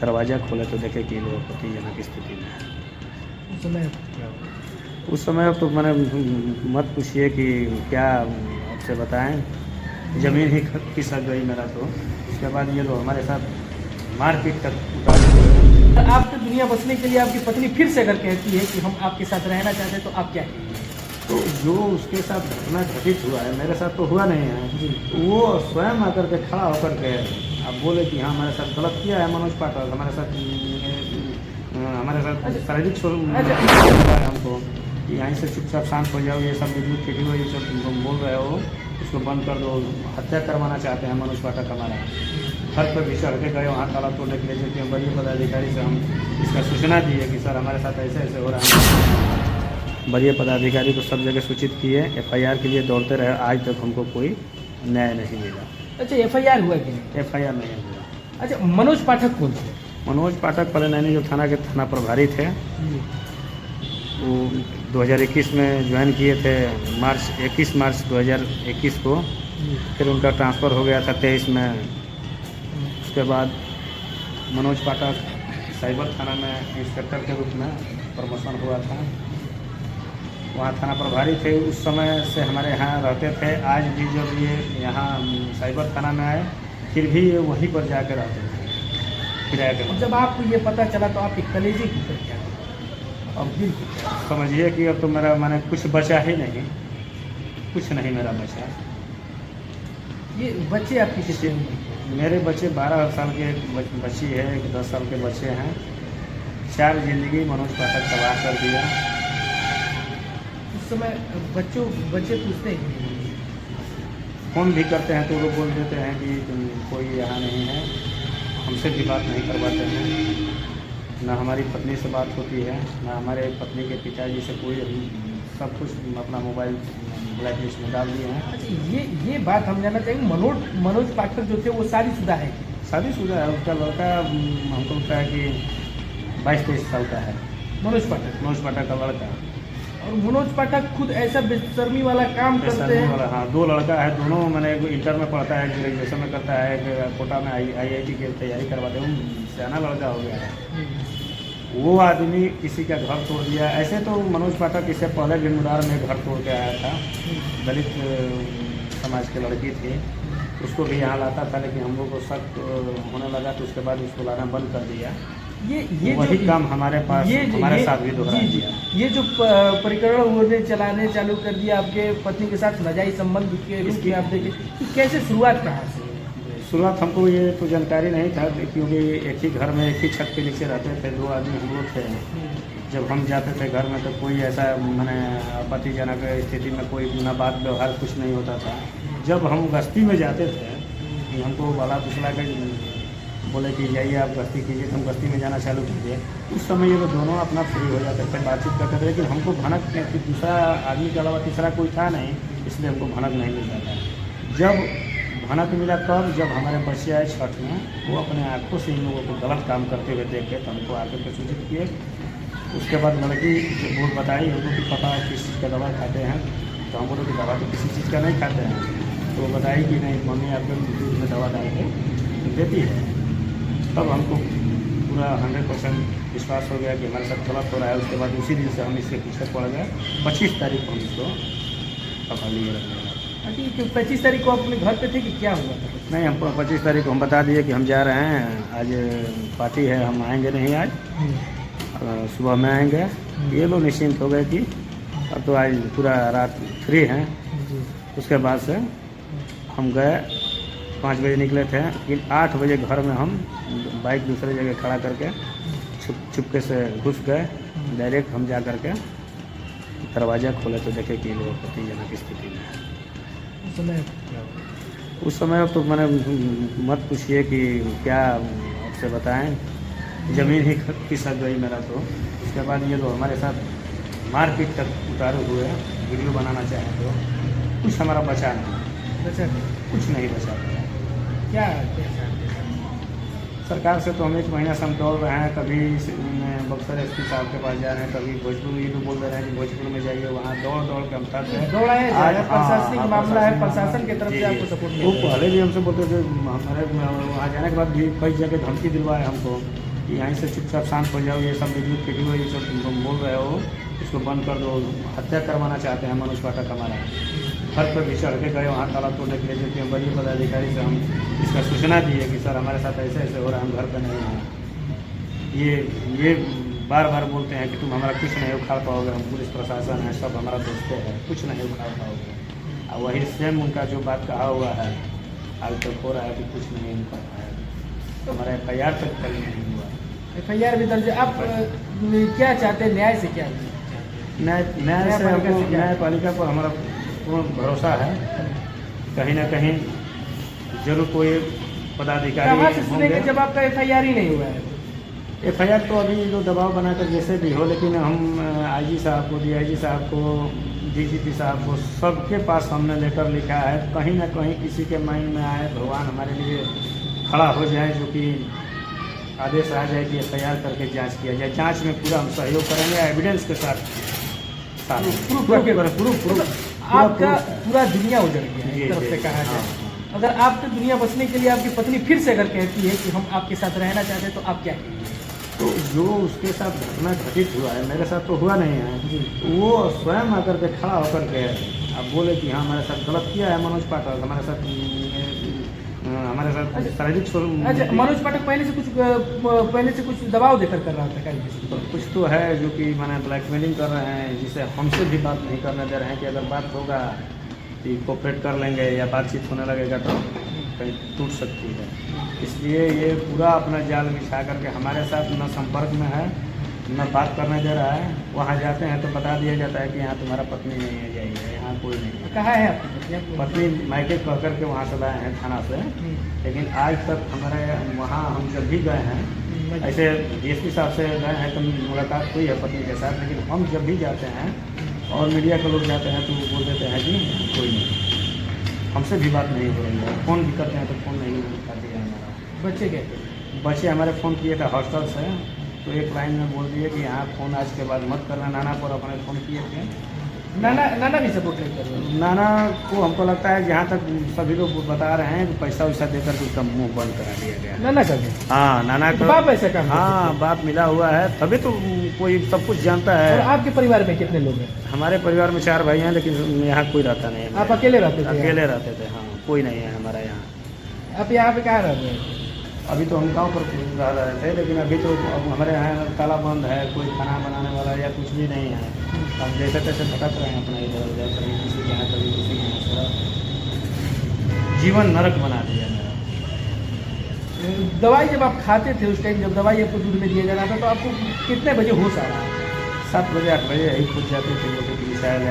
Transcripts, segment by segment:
दरवाज़ा खोले तो देखे कि लोग आपत्तिजनक स्थिति में है। उस समय क्या हुआ? उस समय तो मैंने मत पूछिए कि क्या आपसे बताएं, ज़मीन ही खिसक गई मेरा तो। उसके बाद ये लोग हमारे साथ मारपीट तक उतार हुए। आप तो दुनिया बसने के लिए आपकी पत्नी फिर से अगर कहती है कि हम आपके साथ रहना चाहते हैं तो आप क्या कहेंगे? तो जो उसके साथ घटना घटित हुआ है, मेरे साथ तो हुआ नहीं है जी। वो स्वयं आकर के खड़ा होकर के आप बोले कि हाँ हमारे साथ गलत किया है मनोज पाठक, हमारे साथ शारीरिक है हमको कि यहीं से चुपचाप शांत हो जाओ, ये सब वीडियो वीडियो ये सब तुम बोल रहे हो उसको बंद कर दो, हत्या करवाना चाहते हैं मनोज पाठक हमारा। घर पर भी चढ़ के गए, वहाँ ताला तोड़ने के लिए, जबकि हम वरीय पदाधिकारी से हम इसका सूचना दिए कि सर हमारे साथ ऐसे ऐसे हो रहा है। वरीय पदाधिकारी को सब जगह सूचित किए, एफआईआर के लिए दौड़ते रहे, आज तक हमको कोई न्याय नहीं मिला। अच्छा, एफआईआर हुआ कि नहीं? एफआईआर नहीं हुआ। अच्छा, मनोज पाठक कौन थे? मनोज पाठक पहले नैनी जो थाना के थाना प्रभारी थे, वो 2021 में ज्वाइन किए थे, 21 मार्च 2021 को। फिर उनका ट्रांसफ़र हो गया था 23 में। उसके बाद मनोज पाठक साइबर थाना में इंस्पेक्टर के रूप में प्रमोशन हुआ था, वहाँ थाना प्रभारी थे। उस समय से हमारे यहाँ रहते थे। आज भी जब ये यहाँ साइबर थाना में आए फिर भी ये वहीं पर जाकर रहते थे किराए के। जब आपको ये पता चला तो आपके कलेजे की फिर क्या? अब समझिए कि अब तो मेरा माने कुछ बचा ही नहीं, कुछ नहीं मेरा बचा। ये बच्चे आपके कितने हैं? मेरे बच्चे 12 साल के एक बच्ची है, एक 10 साल के बच्चे हैं। 4 ज़िंदगी मनोज पाठक तबाह कर दिया। उस समय बच्चे पूछते हैं कि नहीं? फ़ोन भी करते हैं तो लोग बोल देते हैं कि कोई यहाँ नहीं है, हमसे भी बात नहीं करवाते हैं, ना हमारी पत्नी से बात होती है, ना हमारे पत्नी के पिताजी से कोई। सब कुछ अपना मोबाइल ब्लैक लिस्ट में डाल दिए हैं। अच्छा, ये बात हम जानना चाहेंगे, मनोज पाठक जो थे वो शादीशुदा है? शादीशुदा है, उसका लड़का हमको लगता है कि 22-23 साल का है। मनोज पाठक का लड़का। और मनोज पाठक खुद ऐसा बेशर्मी वाला काम करते हैं? हाँ, 2 लड़का है, दोनों मैंने एक इंटर में पढ़ता है, ग्रेजुएशन में करता है, एक कोटा में IIT की तैयारी करवाते हैं। सियाना लड़का हो गया है। वो आदमी किसी का घर तोड़ दिया। ऐसे तो मनोज पाठक इससे पहले भी मुरार में घर तोड़ के आया था, दलित समाज की लड़की थी, उसको भी यहाँ लाता था, लेकिन हम लोग को शक होने लगा तो उसके बाद उसको लाना बंद कर दिया। ये वही जो काम हमारे पास हमारे साथ भी दोहरा दिया। ये जो प्रकरण उन्होंने चलाने चालू कर दिया आपके पत्नी के साथ नाजायज संबंध के रूप में, आप देखिए कि कैसे शुरुआत कहाँ से? शुरुआत हमको ये तो जानकारी नहीं था, क्योंकि एक ही घर में एक ही छत के नीचे रहते थे, 2 आदमी हम लोग थे। जब हम जाते थे घर में तो कोई ऐसा मैंने आपत्तिजनक स्थिति में कोई ना बात व्यवहार कुछ नहीं होता था। जब हम गश्ती में जाते थे कि हमको बाला फुसला कर बोले कि जाइए आप गश्ती कीजिए, तो हम गश्ती में जाना चालू कीजिए। उस समय ये लोग दोनों अपना फ्री हो जाते थे, बातचीत करते थे, लेकिन हमको भनक कि दूसरा आदमी के अलावा तीसरा कोई था नहीं, इसलिए हमको भनक नहीं मिलता था। जब भनक मिला तब जब हमारे बच्चे आए छठ में, वो अपने आँखों से इन लोगों को गलत काम करते हुए देखे तो हमको आकर के सूचित किए। उसके बाद लड़की जो बोल बताई हमको कि पता है किस चीज़ का दवा खाते हैं, तो हम बोले कि दवा तो किसी चीज़ का नहीं खाते हैं। तो वो बताई कि नहीं मम्मी आपके दूध में दवा डाल के देती है। तब हमको पूरा 100% विश्वास हो गया कि हमारे साथ गलत हो रहा है। उसके बाद उसी दिन से हम इसके पीछे पड़ गए। 25 तारीख को हम इसको पकड़ लिए रखने। अच्छा, 25 तारीख को आप अपने घर पे थे कि क्या हुआ था? नहीं, हम 25 तारीख को हम बता दिए कि हम जा रहे हैं, आज पार्टी है, हम आएंगे नहीं आज, सुबह में आएंगे। ये लोग निश्चिंत हो गए कि अब तो आज पूरा रात फ्री हैं। उसके बाद से हम गए, 5 बजे निकले थे, लेकिन 8 बजे घर में हम बाइक दूसरे जगह खड़ा करके चुपके से घुस गए। डायरेक्ट हम जा करके दरवाज़ा खोले तो देखे कि लोग आपत्तिजनक स्थिति में है। उस समय क्या हुआ? उस समय तो मैंने मत पूछिए कि क्या आपसे बताएं, ज़मीन ही खिसक गई मेरा तो। उसके बाद ये लोग हमारे साथ मारपीट तक उतारे हुए, वीडियो बनाना चाहें तो कुछ हमारा बचा नहीं, बचा कुछ नहीं बचा। क्या? सरकार से तो हम 1 महीना से हम दौड़ रहे हैं, कभी बक्सर एसपी साहब के पास जा रहे हैं, कभी भोजपुर में ये लोग बोल रहे हैं कि भोजपुर में जाइए, वहाँ दौड़ दौड़ के हम थक गए। दौड़ा है आज प्रशासनिक हाँ, मामला है, प्रशासनिक प्रशासन की तरफ से जी, आपको सपोर्ट वो मिल रहा है। पहले भी हमसे बोलते थे, हमारे वहाँ जाने के बाद भी कई जगह धमकी दिलवाए हमको कि यहीं से चुपचाप शांत हो जाओ, ये सब वीडियो ये सब तुम बोल रहे हो, इसको बंद कर दो। हत्या करवाना चाहते हैं मनोज पाठक हमारा, घर पर भी चढ़ के गए वहाँ ताला तोड़ने के लिए, जबकि हम वरीय पदाधिकारी से हम इसका सूचना दिए कि सर हमारे साथ ऐसे ऐसे हो रहा है, हम घर पर नहीं हैं। ये बार बार बोलते हैं कि तुम हमारा कुछ नहीं उखाड़ पाओगे, हम पुलिस प्रशासन है, सब हमारा दोस्तें है, कुछ नहीं उखाड़ पाओगे। और वही सेम उनका जो बात कहा हुआ है आज तक हो रहा है कि कुछ नहीं उखाड़ पाएगा। हमारा FIR तक कल नहीं हुआ। FIR भी दर्ज है। आप क्या चाहते हैं, न्याय से क्या? न्याय से हमको न्यायपालिका पर हमारा पूर्ण भरोसा है, कहीं ना कहीं जरूर कोई पदाधिकारी कहाँ से सुनेंगे होंगे। जब आपका FIR ही नहीं हुआ है? FIR तो अभी जो दबाव बनाकर जैसे भी हो, लेकिन हम IG साहब को, DIG साहब को, DGP साहब को, सबके पास हमने लेटर लिखा है। कहीं ना कहीं किसी के माइंड में आए, भगवान हमारे लिए खड़ा हो जाए, जो कि आदेश आ जाए कि FIR करके जांच किया जाए। जांच में पूरा हम सहयोग करेंगे, एविडेंस के साथ प्रूफ। आपका पूरा दुनिया उजड़ गया है, जी, एक तरफ से जी, कहा जाए। हाँ। अगर आपकी दुनिया बसने के लिए आपकी पत्नी फिर से अगर कहती है कि हम आपके साथ रहना चाहते हैं, तो आप क्या कहेंगे? तो जो उसके साथ घटना घटित हुआ है, मेरे साथ तो हुआ नहीं है, वो स्वयं आकर के खड़ा होकर के अब बोले कि हाँ हमारे साथ गलत किया है मनोज पाठक, हमारे साथ शारीरिक अच्छा, मनोज पाठक पहले से कुछ दबाव देकर कर रहा था क्या? तो कुछ तो है जो कि मैंने ब्लैकमेलिंग कर रहे हैं, जिसे हमसे भी बात नहीं करने दे रहे हैं कि अगर बात होगा कि कोऑपरेट कर लेंगे या बातचीत होने लगेगा तो कहीं टूट सकती है। इसलिए ये पूरा अपना जाल बिछा करके हमारे साथ न संपर्क में है, न बात करने दे रहा है। वहाँ जाते हैं तो बता दिया जाता है कि यहाँ तुम्हारा पत्नी नहीं है, जाइए, यहाँ कोई नहीं है। कहाँ है आपकी पत्नी मायके कह करके वहाँ से लाए हैं थाना से, लेकिन आज तक हमारे वहाँ हम जब भी गए हैं, ऐसे DSP साहब से गए हैं तो मुलाकात हुई है पत्नी के साथ, लेकिन हम जब भी जाते हैं और मीडिया के लोग जाते हैं तो वो बोल देते हैं कि कोई नहीं, हमसे भी बात नहीं हो रही है। फ़ोन भी करते हैं तो फ़ोन नहीं उठाती है हमारा। बच्चे कहते बच्चे हमारे फ़ोन किए थे हॉस्टल से, तो एक लाइन में बोल दिए कि यहाँ फ़ोन आज के बाद मत करना। नाना पर अपने फ़ोन किए थे, नाना भी सपोर्ट नहीं कर रहे? नाना को हमको लगता है जहाँ तक सभी लोग बता रहे हैं कि पैसा वैसा देकर के उसका मुंह बंद करा दिया गया। नाना कर दे? हाँ, नाना तो का बाप ऐसा काम करते हाँ, बाप मिला हुआ है, तभी तो कोई सब कुछ जानता और है। आपके परिवार में कितने लोग हैं? हमारे परिवार में 4 भाई हैं, लेकिन यहाँ कोई रहता नहीं है। आप अकेले रहते थे? अकेले रहते थे, हाँ, कोई नहीं है हमारा यहाँ। आप यहाँ पे कहाँ रहते हैं? अभी तो हम गाँव पर रह रहे थे, लेकिन अभी तो अब हमारे यहाँ ताला बंद है, कोई खाना बनाने वाला या कुछ भी नहीं है। हम जैसे तैसे भटक रहे हैं अपना इधर उधर, कभी किसी के यहाँ कभी किसी के यहाँ। थोड़ा जीवन नरक बना दिया मेरा। दवाई जब आप खाते थे उस टाइम, जब दवाई आपको दूध में दिया जा रहा था, तो आपको कितने बजे होश आ रहा है? 7 बजे 8 बजे यही खुद जाते थे, जैसे कि शायद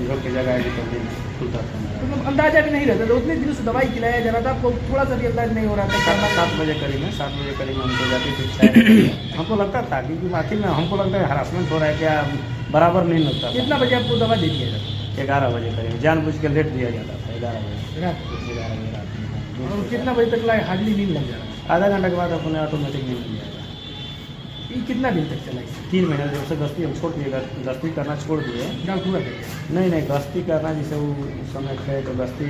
घर की जगह है तो दिन खुलता था मेरा। मतलब अंदाजा भी नहीं रहता था, उतने दिनों से दवाई खिलाया जा रहा था, आपको थोड़ा सा भी अंदाज नहीं हो रहा था? 7 बजे करीब में 7 बजे करीब में हमको जाती थी शायद। हमको लगता था क्योंकि आखिर में हमको लगता है हरासमेंट हो रहा है क्या, बराबर नहीं लगता था। कितना बजे आपको दवा दे दिया जाता? 11 बजे करीब, जानबूझ के लेट दिया जाता था। 11 बजे रात को? 11 बजे रात में। और कितना बजे तक हार्डली नींद लग जा रहा है? आधा घंटे के बाद अपने ऑटोमेटिक नींद लग जाएगा। ये कितना दिन तक चला इसे? 3 महीने जब से गश्ती हम छोड़ दिए, गश्ती करना छोड़ दिए। डॉक्टर हुआ क्या? नहीं, गश्ती करना जैसे वो उस समय थे तो गश्ती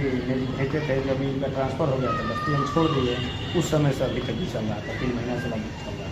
भेजते थे, जब इनका ट्रांसफ़र हो गया था गश्ती हम छोड़ दिए। उस समय से अभी तक भी चल रहा था, 3 महीना से लगभग चल रहा था।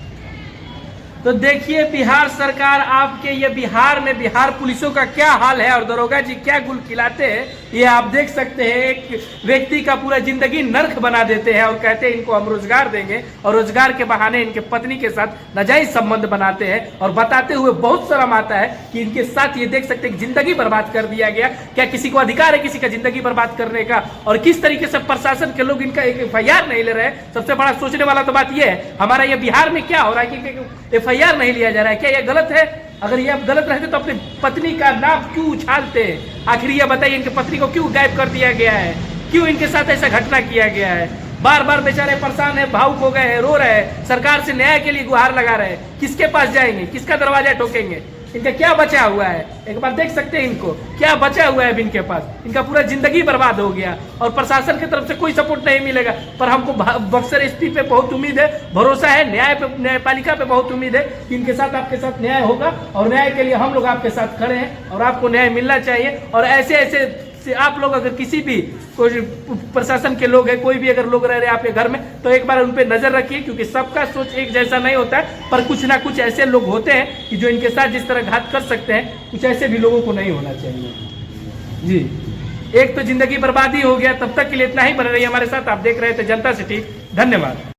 तो देखिए बिहार सरकार आपके ये बिहार में बिहार पुलिसों का क्या हाल है और दरोगा जी क्या गुल खिलाते हैं, ये आप देख सकते हैं। एक व्यक्ति का पूरा जिंदगी नर्क बना देते हैं और कहते हैं इनको हम रोजगार देंगे, और रोजगार के बहाने इनके पत्नी के साथ नाजायज संबंध बनाते हैं और बताते हुए बहुत शर्म आता है कि इनके साथ ये देख सकते हैं जिंदगी बर्बाद कर दिया गया। क्या किसी को अधिकार है किसी का जिंदगी बर्बाद करने का? और किस तरीके से प्रशासन के लोग इनका एक FIR नहीं ले रहे हैं। सबसे बड़ा सोचने वाला तो बात यह है, हमारा ये बिहार में क्या हो रहा है कि FIR नहीं लिया जा रहा है। क्या यह गलत है? अगर ये आप गलत रहते तो अपनी पत्नी का नाम क्यों उछालते? आखिर ये बताइए इनकी पत्नी को क्यों गायब कर दिया गया है, क्यों इनके साथ ऐसा घटना किया गया है? बार बार बेचारे परेशान है, भावुक हो गए हैं, रो रहे हैं, सरकार से न्याय के लिए गुहार लगा रहे हैं। किसके पास जाएंगे, किसका दरवाजा ठोकेंगे? इनका क्या बचा हुआ है? एक बार देख सकते हैं इनको, क्या बचा हुआ है अब इनके पास? इनका पूरा जिंदगी बर्बाद हो गया और प्रशासन की तरफ से कोई सपोर्ट नहीं मिलेगा। पर हमको बक्सर एसपी पे बहुत उम्मीद है, भरोसा है, न्यायपालिका पे बहुत उम्मीद है कि इनके साथ आपके साथ न्याय होगा और न्याय के लिए हम लोग आपके साथ खड़े हैं और आपको न्याय मिलना चाहिए। और ऐसे ऐसे से आप लोग अगर किसी भी कोई प्रशासन के लोग हैं, कोई भी अगर लोग रह रहे हैं आपके घर में, तो एक बार उन पे नजर रखिए, क्योंकि सबका सोच एक जैसा नहीं होता है। पर कुछ ना कुछ ऐसे लोग होते हैं कि जो इनके साथ जिस तरह घात कर सकते हैं, कुछ ऐसे भी लोगों को नहीं होना चाहिए जी। एक तो जिंदगी बर्बादी हो गया। तब तक के लिए इतना ही, बने रहिए हमारे साथ। आप देख रहे थे जनता सिटी। धन्यवाद।